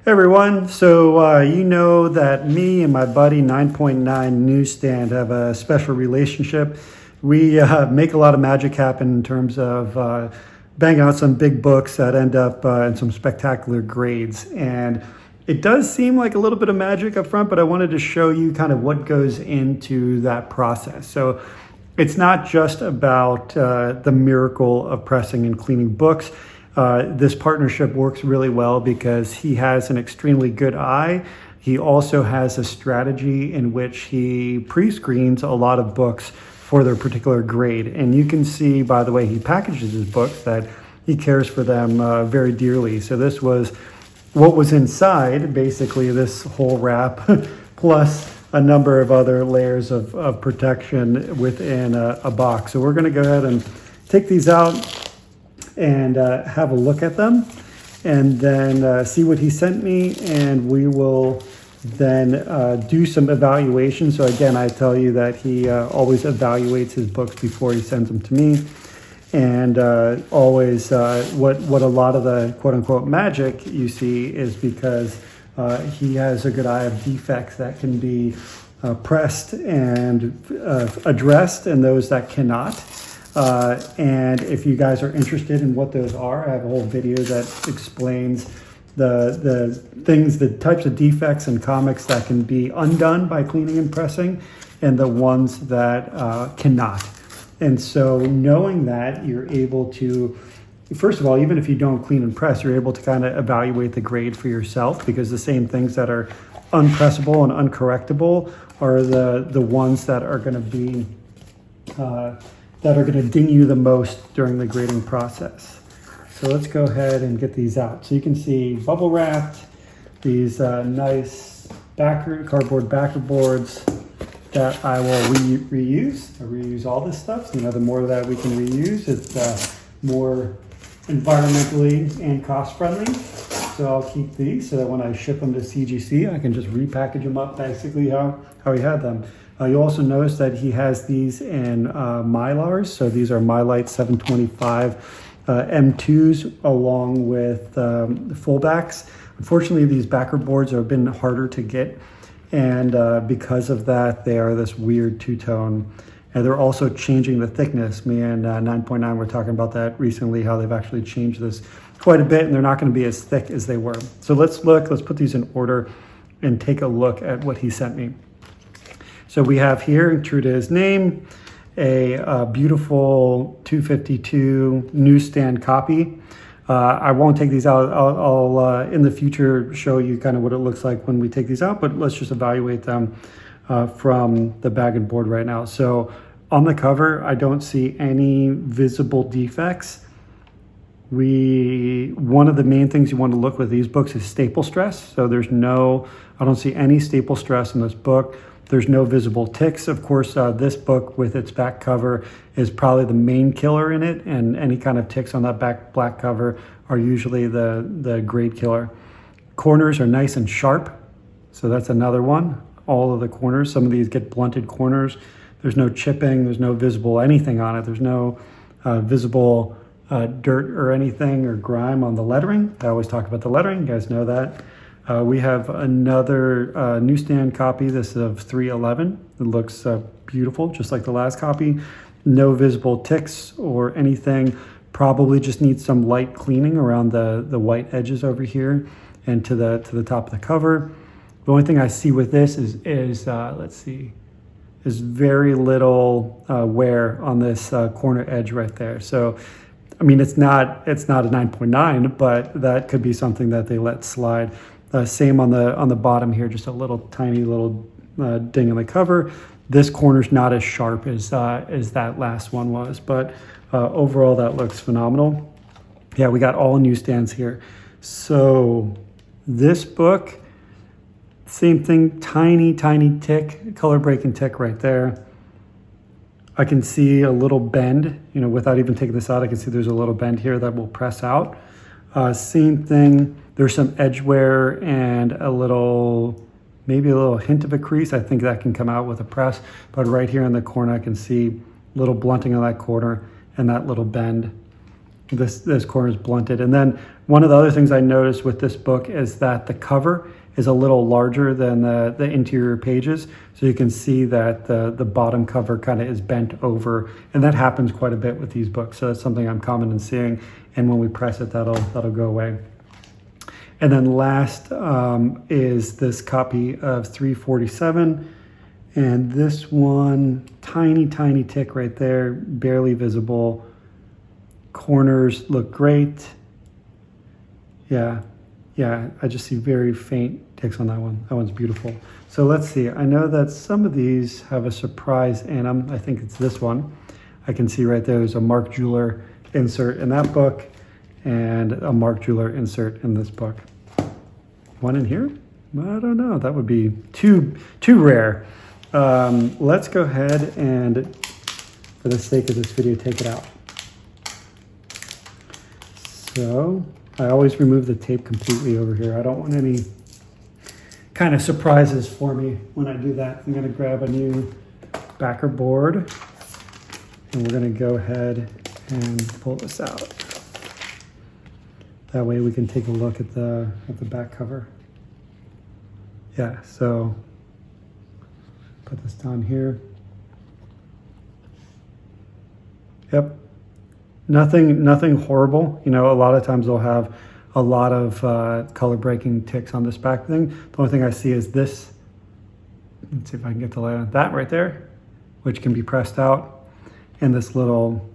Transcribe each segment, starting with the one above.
Hey everyone, so you know that me and my buddy 9.9 Newsstand have a special relationship. We make a lot of magic happen in terms of banging out some big books that end up in some spectacular grades. And it does seem like a little bit of magic up front, but I wanted to show you kind of what goes into that process. So it's not just about the miracle of pressing and cleaning books. This partnership works really well because he has an extremely good eye. He also has a strategy in which he pre-screens a lot of books for their particular grade. And you can see by the way he packages his books that he cares for them very dearly. So this was what was inside, basically this whole wrap, plus a number of other layers of protection within a box. So we're gonna go ahead and take these out and have a look at them and then see what he sent me, and we will then do some evaluation. So again, I tell you that he always evaluates his books before he sends them to me, and always what a lot of the quote-unquote magic you see is because he has a good eye of defects that can be pressed and addressed and those that cannot. And if you guys are interested in what those are, I have a whole video that explains the things, the types of defects in comics that can be undone by cleaning and pressing, and the ones that cannot. And so knowing that, you're able to, first of all, even if you don't clean and press, you're able to kind of evaluate the grade for yourself, because the same things that are unpressable and uncorrectable are the ones that are going to be ding you the most during the grading process. So let's go ahead and get these out. So you can see bubble wrapped, these nice cardboard backer boards that I will reuse. I reuse all this stuff. So, the more that we can reuse, it's more environmentally and cost friendly. So I'll keep these so that when I ship them to CGC, I can just repackage them up basically how he had them. You'll also notice that he has these in Mylars. So these are Mylite 725 M2s along with fullbacks. Unfortunately, these backer boards have been harder to get. And because of that, they are this weird two-tone. And they're also changing the thickness. Me and 9.9 were talking about that recently, how they've actually changed this quite a bit, and they're not going to be as thick as they were. So let's put these in order and take a look at what he sent me. So we have here, true to his name, a beautiful 252 Newsstand copy. I won't take these out. I'll in the future show you kind of what it looks like when we take these out, but let's just evaluate them from the bag and board right now. So on the cover, I don't see any visible defects. One of the main things you want to look with these books is staple stress. So I don't see any staple stress in this book. There's no visible ticks. Of course, this book with its back cover is probably the main killer in it, and any kind of ticks on that black cover are usually the grade killer. Corners are nice and sharp, so that's another one. All of the corners, some of these get blunted corners. There's no chipping, there's no visible anything on it. There's no visible dirt or anything or grime on the lettering. I always talk about the lettering, you guys know that. We have another Newsstand copy. This is of 311. It looks beautiful, just like the last copy. No visible ticks or anything. Probably just needs some light cleaning around the white edges over here and to the top of the cover. The only thing I see with this is let's see, is very little wear on this corner edge right there. So, I mean, it's not a 9.9, but that could be something that they let slide. Same on the bottom here, just a tiny little ding on the cover. This corner's not as sharp as that last one was, but overall that looks phenomenal. Yeah, we got all Newsstands here. So this book, same thing, tiny tick, color breaking tick right there. I can see a little bend, without even taking this out, I can see there's a little bend here that will press out. Same thing. There's some edge wear and maybe a little hint of a crease. I think that can come out with a press, but right here in the corner, I can see a little blunting on that corner and that little bend. this corner is blunted. And then one of the other things I noticed with this book is that the cover is a little larger than the interior pages. So you can see that the bottom cover kind of is bent over, and that happens quite a bit with these books. So that's something I'm common in seeing. And when we press it, that'll go away. And then last is this copy of 347. And this one, tiny tick right there, barely visible. Corners look great. Yeah, I just see very faint ticks on that one. That one's beautiful. So let's see. I know that some of these have a surprise in them. I think it's this one. I can see right there, there's a Mark Jeweler insert in that book and a Mark Jeweler insert in this book. One in here? I don't know. That would be too rare. Let's go ahead and, for the sake of this video, take it out. So I always remove the tape completely over here. I don't want any kind of surprises for me when I do that. I'm going to grab a new backer board, and we're going to go ahead and pull this out. That way we can take a look at the back cover. Yeah, so put this down here. Yep. Nothing horrible. You know, a lot of times they'll have a lot of color breaking ticks on this back thing. The only thing I see is this. Let's see if I can get the light on that right there, which can be pressed out, and this little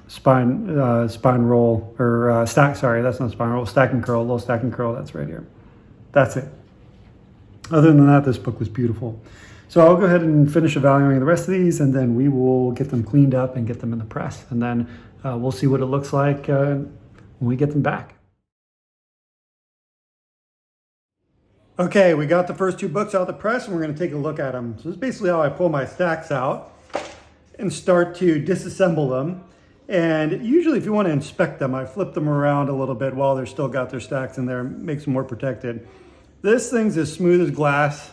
spine roll, or stack. Sorry, that's not spine roll. Stack and curl. Little stack and curl. That's right here. That's it. Other than that, this book was beautiful. So I'll go ahead and finish evaluating the rest of these, and then we will get them cleaned up and get them in the press. And then we'll see what it looks like when we get them back. Okay, we got the first two books out of the press, and we're going to take a look at them. So this is basically how I pull my stacks out and start to disassemble them. And usually if you want to inspect them, I flip them around a little bit while they're still got their stacks in there, makes them more protected. This thing's as smooth as glass.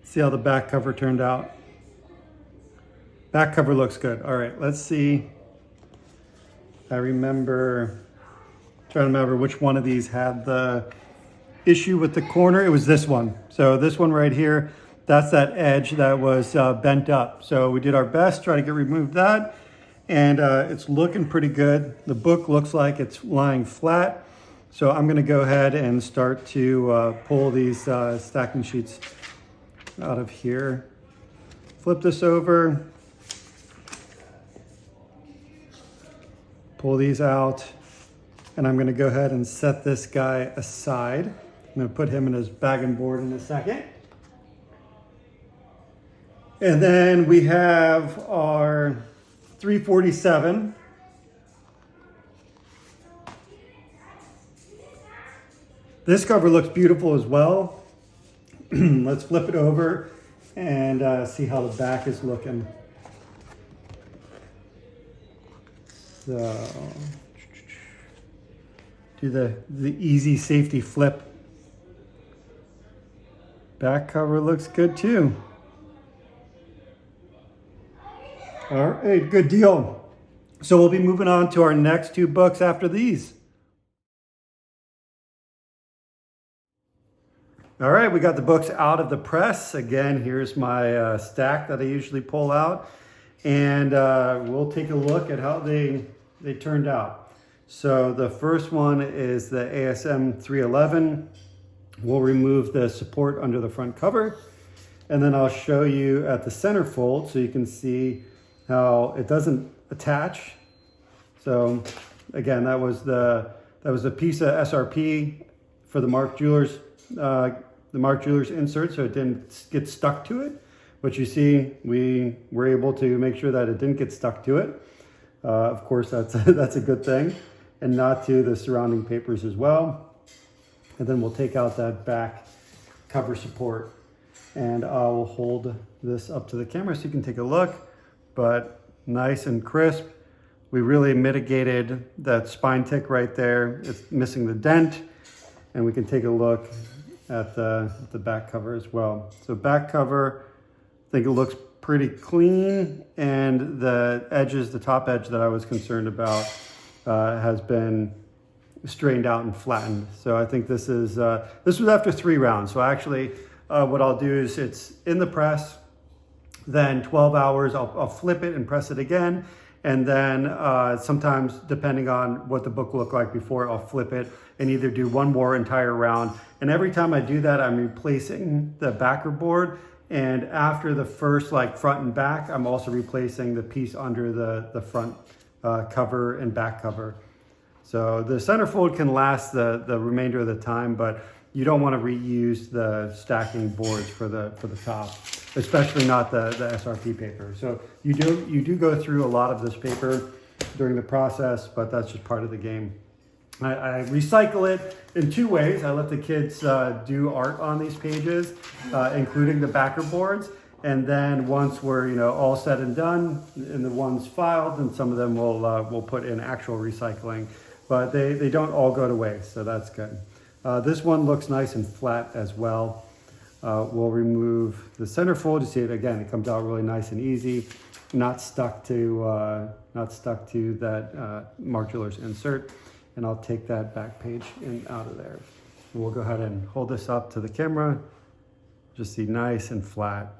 See how the back cover turned out. Back cover looks good. All right, let's see. Trying to remember which one of these had the issue with the corner. It was this one. So this one right here, that's that edge that was bent up. So we did our best, try to remove that. And it's looking pretty good. The book looks like it's lying flat. So I'm gonna go ahead and start to pull these stacking sheets out of here. Flip this over. Pull these out. And I'm gonna go ahead and set this guy aside. I'm gonna put him in his bag and board in a second. And then we have our 347. This cover looks beautiful as well. Let's flip it over and see how the back is looking. So, do the easy safety flip. Back cover looks good too. All right, good deal. So we'll be moving on to our next two books after these. All right, we got the books out of the press. Again, here's my stack that I usually pull out. And we'll take a look at how they turned out. So the first one is the ASM 311. We'll remove the support under the front cover. And then I'll show you at the centerfold so you can see how it doesn't attach. So again, that was the piece of SRP for the Mark Jeweler's insert, so it didn't get stuck to it. But you see, we were able to make sure that it didn't get stuck to it. Of course, that's a good thing, and not to the surrounding papers as well. And then we'll take out that back cover support, and I'll hold this up to the camera so you can take a look. But nice and crisp. We really mitigated that spine tick right there. It's missing the dent, and we can take a look at the back cover as well. So back cover, I think it looks pretty clean, and the edges, the top edge that I was concerned about has been strained out and flattened. So I think this was after 3 rounds. So actually what I'll do is it's in the press, then 12 hours, I'll flip it and press it again. And then sometimes, depending on what the book looked like before, I'll flip it and either do one more entire round. And every time I do that, I'm replacing the backer board. And after the first, like front and back, I'm also replacing the piece under the front cover and back cover. So the centerfold can last the remainder of the time, but you don't want to reuse the stacking boards for the top, especially not the SRP paper. So you do go through a lot of this paper during the process, but that's just part of the game. I recycle it in 2 ways. I let the kids do art on these pages, including the backer boards. And then once we're all said and done, and the ones filed, and some of them we'll put in actual recycling. But they don't all go to waste, so that's good. This one looks nice and flat as well. We'll remove the centerfold. You see it again; it comes out really nice and easy, not stuck to that Mark Jewelers insert. And I'll take that back page out of there. And we'll go ahead and hold this up to the camera. Just see nice and flat.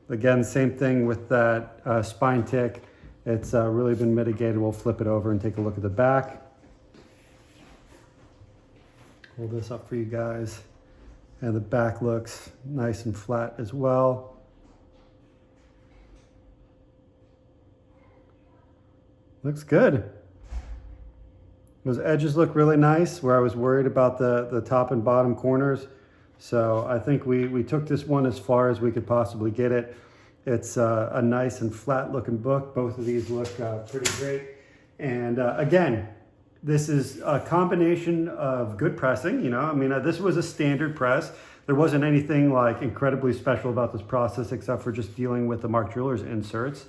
Again, same thing with that spine tick. It's really been mitigated. We'll flip it over and take a look at the back. Hold this up for you guys. And the back looks nice and flat as well. Looks good. Those edges look really nice where I was worried about the top and bottom corners. So I think we took this one as far as we could possibly get it. It's a nice and flat looking book. Both of these look pretty great. And again, this is a combination of good pressing. This was a standard press. There wasn't anything like incredibly special about this process except for just dealing with the Mark Jewelers inserts.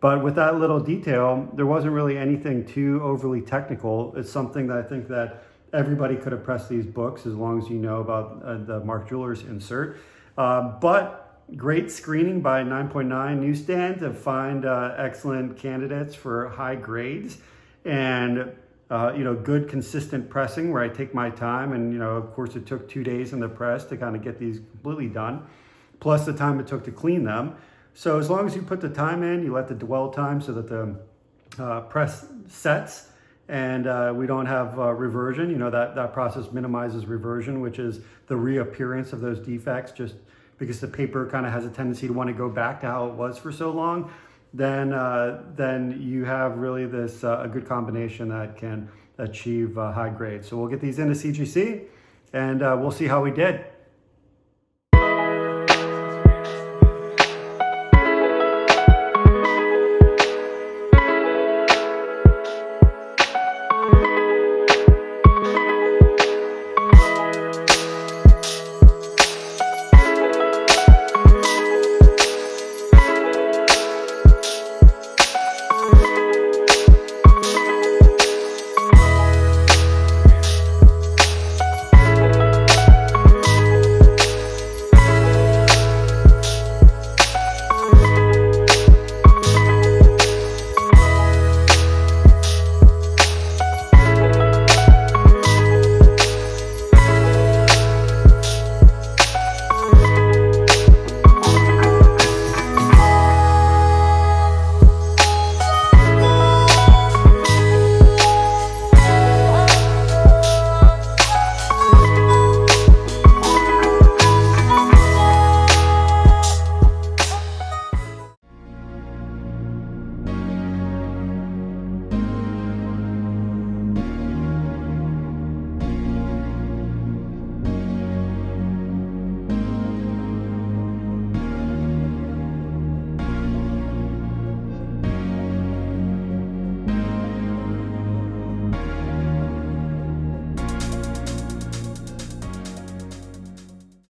But with that little detail, there wasn't really anything too overly technical. It's something that I think that everybody could have pressed these books as long as you know about the Mark Jewelers insert. But great screening by 9.9 Newsstand to find excellent candidates for high grades, and good consistent pressing where I take my time. And of course it took 2 days in the press to kind of get these completely done, plus the time it took to clean them. So as long as you put the time in, you let the dwell time so that the press sets and we don't have reversion. That process minimizes reversion, which is the reappearance of those defects, just because the paper kind of has a tendency to want to go back to how it was for so long. Then you have really this a good combination that can achieve high grades. So we'll get these into CGC and we'll see how we did.